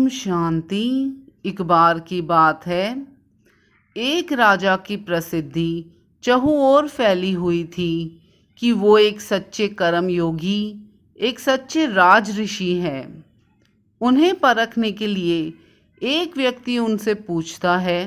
ओम शांति। एक बार की बात है, एक राजा की प्रसिद्धि चहुं ओर फैली हुई थी कि वो एक सच्चे कर्म योगी, एक सच्चे राज ऋषि हैं। उन्हें परखने के लिए एक व्यक्ति उनसे पूछता है,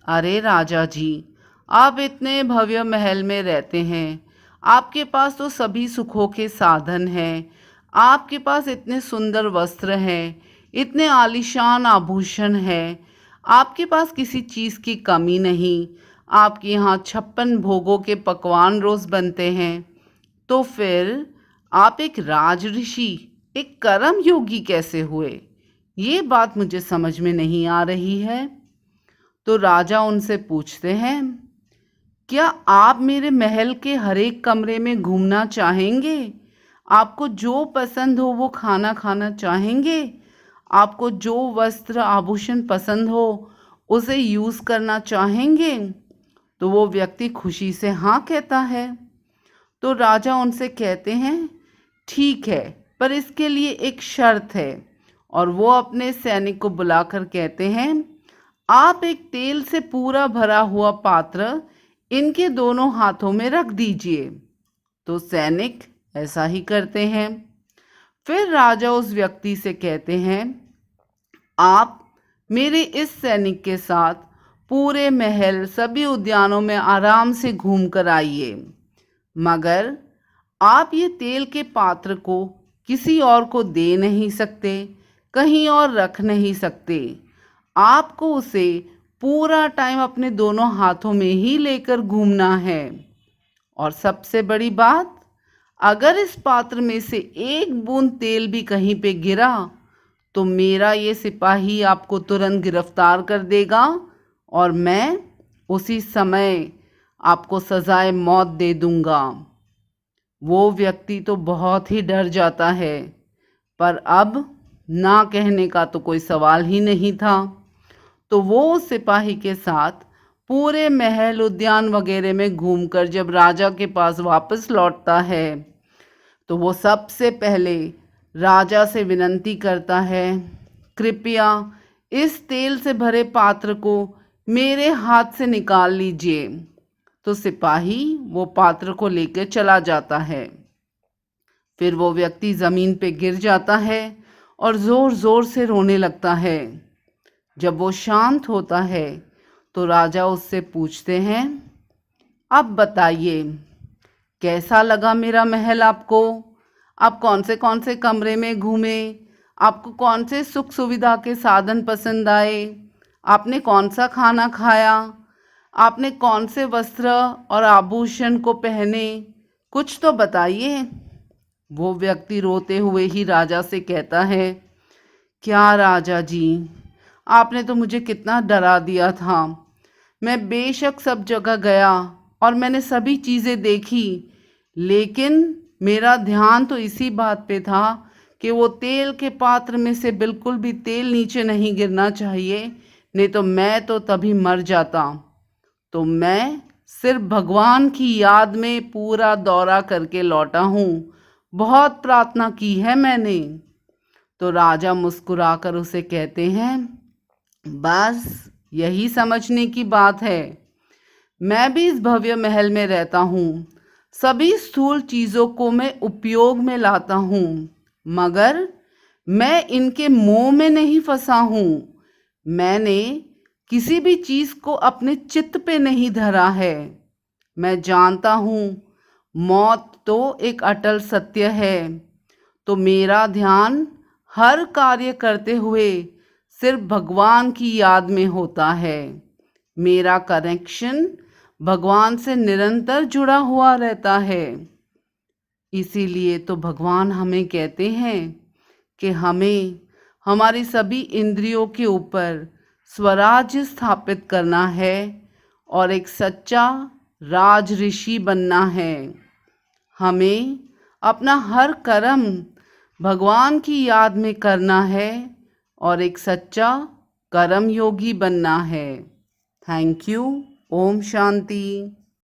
अरे राजा जी, आप इतने भव्य महल में रहते हैं, आपके पास तो सभी सुखों के साधन हैं, आपके पास इतने सुंदर वस्त्र हैं, इतने आलीशान आभूषण हैं, आपके पास किसी चीज़ की कमी नहीं, आपके यहाँ 56 भोगों के पकवान रोज़ बनते हैं, तो फिर आप एक राज ऋषि, एक कर्म योगी कैसे हुए? ये बात मुझे समझ में नहीं आ रही है। तो राजा उनसे पूछते हैं, क्या आप मेरे महल के हर एक कमरे में घूमना चाहेंगे? आपको जो पसंद हो वो खाना खाना चाहेंगे? आपको जो वस्त्र आभूषण पसंद हो उसे यूज़ करना चाहेंगे? तो वो व्यक्ति खुशी से हाँ कहता है। तो राजा उनसे कहते हैं, ठीक है, पर इसके लिए एक शर्त है। और वो अपने सैनिक को बुलाकर कहते हैं, आप एक तेल से पूरा भरा हुआ पात्र इनके दोनों हाथों में रख दीजिए। तो सैनिक ऐसा ही करते हैं। फिर राजा उस व्यक्ति से कहते हैं, आप मेरे इस सैनिक के साथ पूरे महल, सभी उद्यानों में आराम से घूम कर आइए, मगर आप ये तेल के पात्र को किसी और को दे नहीं सकते, कहीं और रख नहीं सकते। आपको उसे पूरा टाइम अपने दोनों हाथों में ही लेकर घूमना है। और सबसे बड़ी बात, अगर इस पात्र में से एक बूंद तेल भी कहीं पे गिरा तो मेरा ये सिपाही आपको तुरंत गिरफ्तार कर देगा और मैं उसी समय आपको सजाए मौत दे दूंगा। वो व्यक्ति तो बहुत ही डर जाता है, पर अब ना कहने का तो कोई सवाल ही नहीं था। तो वो उस सिपाही के साथ पूरे महल, उद्यान वगैरह में घूमकर जब राजा के पास वापस लौटता है तो वो सबसे पहले राजा से विनती करता है, कृपया इस तेल से भरे पात्र को मेरे हाथ से निकाल लीजिए। तो सिपाही वो पात्र को लेकर चला जाता है। फिर वो व्यक्ति ज़मीन पे गिर जाता है और ज़ोर ज़ोर से रोने लगता है। जब वो शांत होता है तो राजा उससे पूछते हैं, अब बताइए, कैसा लगा मेरा महल आपको? आप कौन से कमरे में घूमे? आपको कौन से सुख सुविधा के साधन पसंद आए? आपने कौन सा खाना खाया? आपने कौन से वस्त्र और आभूषण को पहने? कुछ तो बताइए। वो व्यक्ति रोते हुए ही राजा से कहता है, क्या राजा जी, आपने तो मुझे कितना डरा दिया था। मैं बेशक सब जगह गया और मैंने सभी चीज़ें देखी, लेकिन मेरा ध्यान तो इसी बात पे था कि वो तेल के पात्र में से बिल्कुल भी तेल नीचे नहीं गिरना चाहिए, नहीं तो मैं तो तभी मर जाता। तो मैं सिर्फ भगवान की याद में पूरा दौरा करके लौटा हूँ, बहुत प्रार्थना की है मैंने। तो राजा मुस्कुराकर उसे कहते हैं, बस यही समझने की बात है। मैं भी इस भव्य महल में रहता हूँ, सभी स्थूल चीज़ों को मैं उपयोग में लाता हूँ, मगर मैं इनके मोह में नहीं फंसा हूँ। मैंने किसी भी चीज़ को अपने चित्त पे नहीं धरा है। मैं जानता हूँ मौत तो एक अटल सत्य है, तो मेरा ध्यान हर कार्य करते हुए सिर्फ भगवान की याद में होता है। मेरा कनेक्शन भगवान से निरंतर जुड़ा हुआ रहता है। इसीलिए तो भगवान हमें कहते हैं कि हमें हमारी सभी इंद्रियों के ऊपर स्वराज्य स्थापित करना है और एक सच्चा राज ऋषि बनना है। हमें अपना हर कर्म भगवान की याद में करना है और एक सच्चा कर्म योगी बनना है। Thank you. ओम शांति।